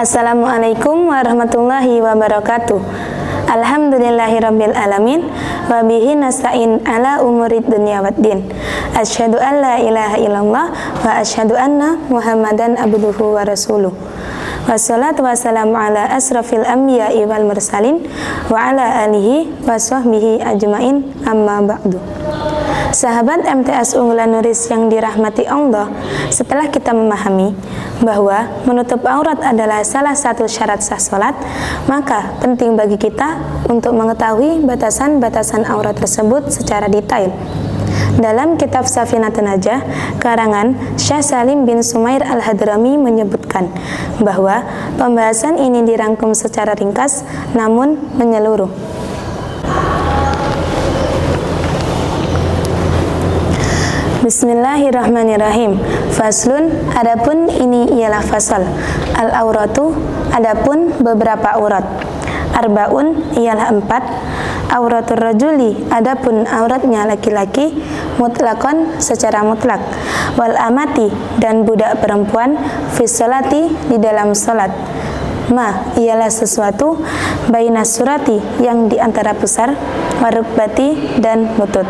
Assalamualaikum warahmatullahi wabarakatuh. Alhamdulillahirabbil alamin wa bihi nasta'in ala umurid dunya waddin. Asyhadu an la ilaha illallah wa asyhadu anna Muhammadan abduhu wa rasuluh. Wassalatu wassalamu ala asrafil anbiya'i wal mursalin wa ala alihi wa sahbihi ajmain, amma ba'du. Sahabat MTS Unggulan Nuris yang dirahmati Allah, setelah kita memahami bahwa menutup aurat adalah salah satu syarat sah salat, maka penting bagi kita untuk mengetahui batasan-batasan aurat tersebut secara detail. Dalam kitab Safinatun Najah karangan Syekh Salim bin Sumair Al-Hadrami menyebutkan bahwa pembahasan ini dirangkum secara ringkas namun menyeluruh. Bismillahirrahmanirrahim. Faslun, adapun ini ialah fasal. Al-auratu, adapun beberapa aurat. Arbaun, ialah 4. Auratul rajuli, adapun auratnya laki-laki, mutlakon, secara mutlak. Wal amati, dan budak perempuan, fis sholati, di dalam salat. Ma, ialah sesuatu, bainas surati, yang di antara pusar, warukbati, dan lutut.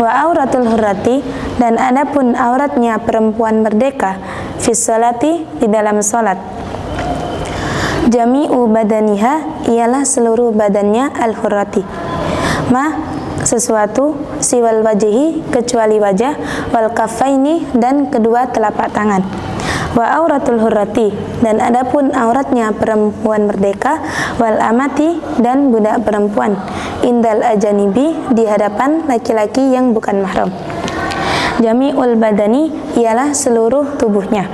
Wa auratul hurrati, dan adapun auratnya perempuan merdeka, fis sholati, di dalam salat. Jami'u badaniha, ialah seluruh badannya al-hurrati. Ma, sesuatu, siwal wajihi, kecuali wajah, wal kaffaini, dan kedua telapak tangan. Wa auratul hurrati, dan adapun auratnya perempuan merdeka, wal amati, dan budak perempuan, indal ajanibi, di hadapan laki-laki yang bukan mahram. Jami'ul badani, ialah seluruh tubuhnya.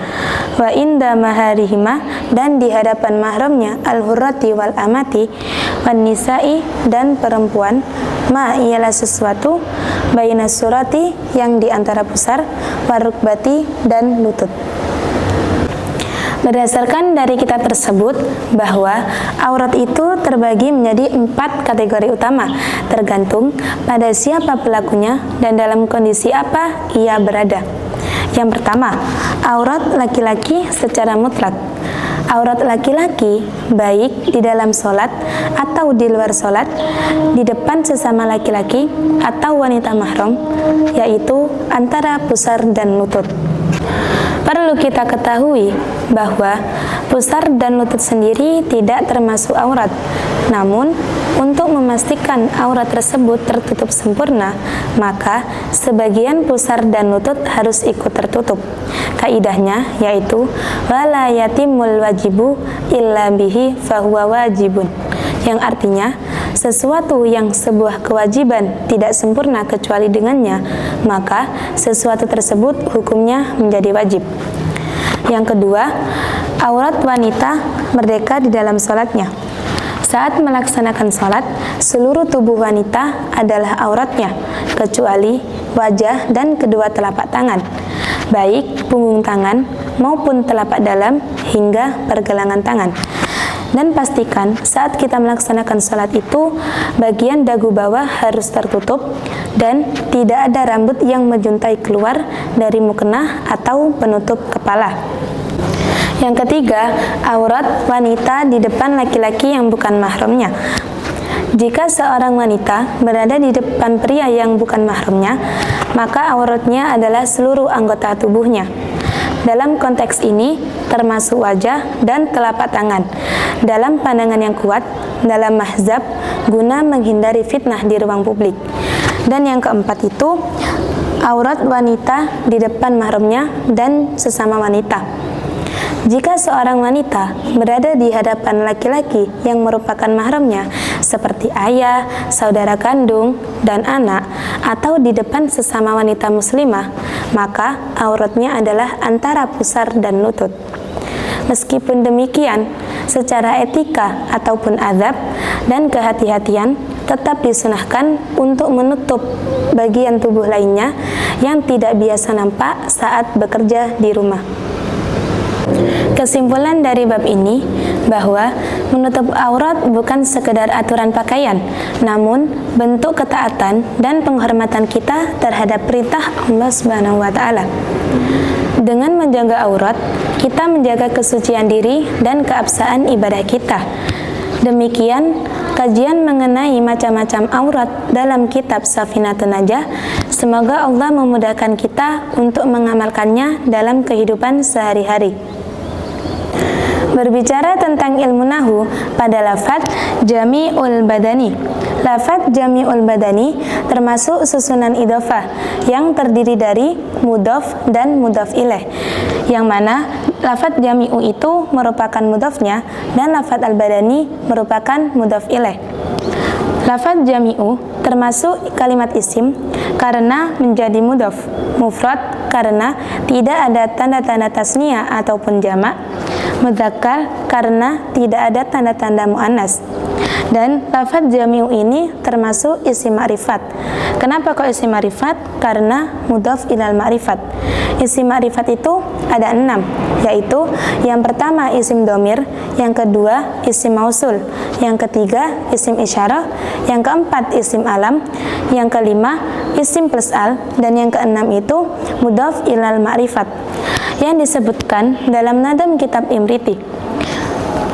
Wa inda maharihima, dan di hadapan mahramnya al-hurrati wal amati, wan nisa'i, dan perempuan. Ma, ialah sesuatu, bainas surati, yang di antara pusar, warukbati, dan lutut. Berdasarkan dari kitab tersebut bahwa aurat itu terbagi menjadi 4 kategori utama, tergantung pada siapa pelakunya dan dalam kondisi apa ia berada. Yang pertama, aurat laki-laki secara mutlak. Aurat laki-laki baik di dalam sholat atau di luar sholat, di depan sesama laki-laki atau wanita mahram, yaitu antara pusar dan lutut. Perlu kita ketahui bahwa pusar dan lutut sendiri tidak termasuk aurat. Namun, untuk memastikan aurat tersebut tertutup sempurna, maka sebagian pusar dan lutut harus ikut tertutup. Kaidahnya yaitu wala yatimul wajibu illa bihi fahuwa wajibun, yang artinya sesuatu yang sebuah kewajiban tidak sempurna kecuali dengannya, maka sesuatu tersebut hukumnya menjadi wajib. Yang kedua, aurat wanita merdeka di dalam sholatnya. Saat melaksanakan sholat, seluruh tubuh wanita adalah auratnya, kecuali wajah dan kedua telapak tangan, baik punggung tangan maupun telapak dalam hingga pergelangan tangan. Dan pastikan saat kita melaksanakan sholat itu, bagian dagu bawah harus tertutup dan tidak ada rambut yang menjuntai keluar dari mukena atau penutup kepala. Yang ketiga, aurat wanita di depan laki-laki yang bukan mahramnya. Jika seorang wanita berada di depan pria yang bukan mahramnya, maka auratnya adalah seluruh anggota tubuhnya. Dalam konteks ini termasuk wajah dan telapak tangan. Dalam pandangan yang kuat dalam mazhab, guna menghindari fitnah di ruang publik. Dan yang keempat itu aurat wanita di depan mahramnya dan sesama wanita. Jika seorang wanita berada di hadapan laki-laki yang merupakan mahramnya, seperti ayah, saudara kandung, dan anak, atau di depan sesama wanita muslimah, maka auratnya adalah antara pusar dan lutut. Meskipun demikian, secara etika ataupun adab dan kehati-hatian, tetap disunahkan untuk menutup bagian tubuh lainnya yang tidak biasa nampak saat bekerja di rumah. Kesimpulan dari bab ini bahwa menutup aurat bukan sekedar aturan pakaian, namun bentuk ketaatan dan penghormatan kita terhadap perintah Allah Subhanahu wa taala. Dengan menjaga aurat, kita menjaga kesucian diri dan keabsahan ibadah kita. Demikian kajian mengenai macam-macam aurat dalam kitab Safinatun Najah. Semoga Allah memudahkan kita untuk mengamalkannya dalam kehidupan sehari-hari. Berbicara tentang ilmu nahu pada lafaz jami'ul badani. Lafaz jami'ul badani termasuk susunan idhofah yang terdiri dari mudhof dan mudhof ilaih, yang mana lafaz jami'u itu merupakan mudhofnya dan lafaz al-badani merupakan mudhof ilaih. Lafaz jami'u termasuk kalimat isim karena menjadi mudhof, mufrad karena tidak ada tanda-tanda tasniyah ataupun jamak, mudzakkar karena tidak ada tanda-tanda muannas. Dan lafaz jami'u ini termasuk isim ma'rifat. Kenapa kok isim ma'rifat? Karena mudhof ilal ma'rifat. Isim ma'rifat itu ada 6, yaitu yang pertama isim domir, yang kedua isim mausul, yang ketiga isim isyarah, yang keempat isim alam, yang kelima isim plus al, dan yang keenam itu mudhof ilal ma'rifat yang disebutkan dalam nadam kitab Imriti.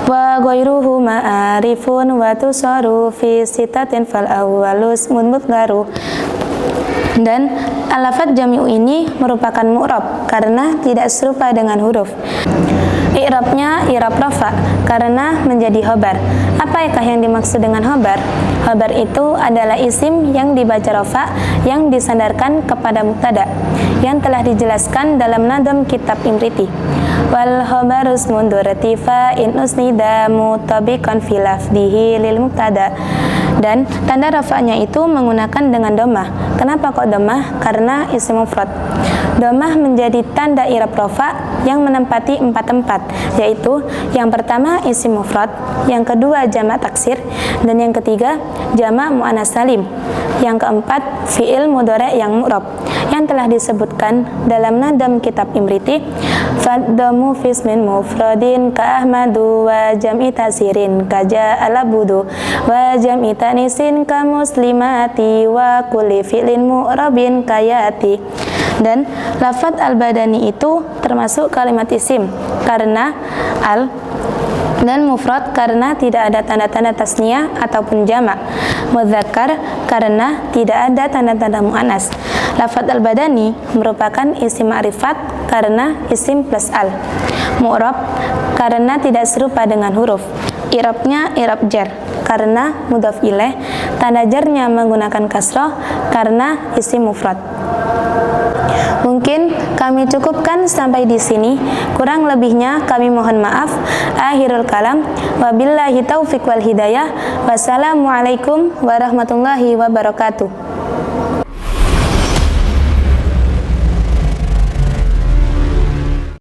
Wa ghairuhu ma'arifun wa tusaru fi sitatin fal awwalus mudmudgaru. Dan al-lafaz jami'u ini merupakan mu'rab karena tidak serupa dengan huruf. I'rabnya i'rab rafa karena menjadi khobar. Apakah yang dimaksud dengan khobar? Khobar itu adalah isim yang dibaca rafa yang disandarkan kepada mubtada yang telah dijelaskan dalam nadam kitab Imriti. Wal khobaru ismun duratifa in usnida mutabiqan fi lafdihi lil mubtada. Dan tanda rafa'nya itu menggunakan dengan dhammah. Kenapa kok dhammah? Karena isim mufrad. Dhammah menjadi tanda i'rab rafa yang menempati 4 tempat, yaitu yang pertama isim mufrad, yang kedua jamak taksir, dan yang ketiga jamak muannas salim, yang keempat fi'il mudhari' yang mu'rab yang telah disebutkan dalam nadam kitab Imriti. Faddamu fismin mufradin ka ahmadu wa jam'i tasirin ka ja'ala budu wa jam'i tanisin ka muslimati wa kulli fi'lin mu'rabin kayati. Dan lafaz al-badani itu termasuk kalimat isim karena al, dan mufrad karena tidak ada tanda-tanda tasniyah ataupun jamak, mudzakkar karena tidak ada tanda-tanda muannas. Lafaz al-badani merupakan isim ma'rifat karena isim plus al, mu'rab karena tidak serupa dengan huruf, i'rabnya i'rab jar karena mudhof ilaih, tanda jarnya menggunakan kasrah karena isim mufrad. Mungkin kami cukupkan sampai di sini. Kurang lebihnya kami mohon maaf. Akhirul kalam. Wabillahi taufiq wal hidayah. Wassalamualaikum warahmatullahi wabarakatuh.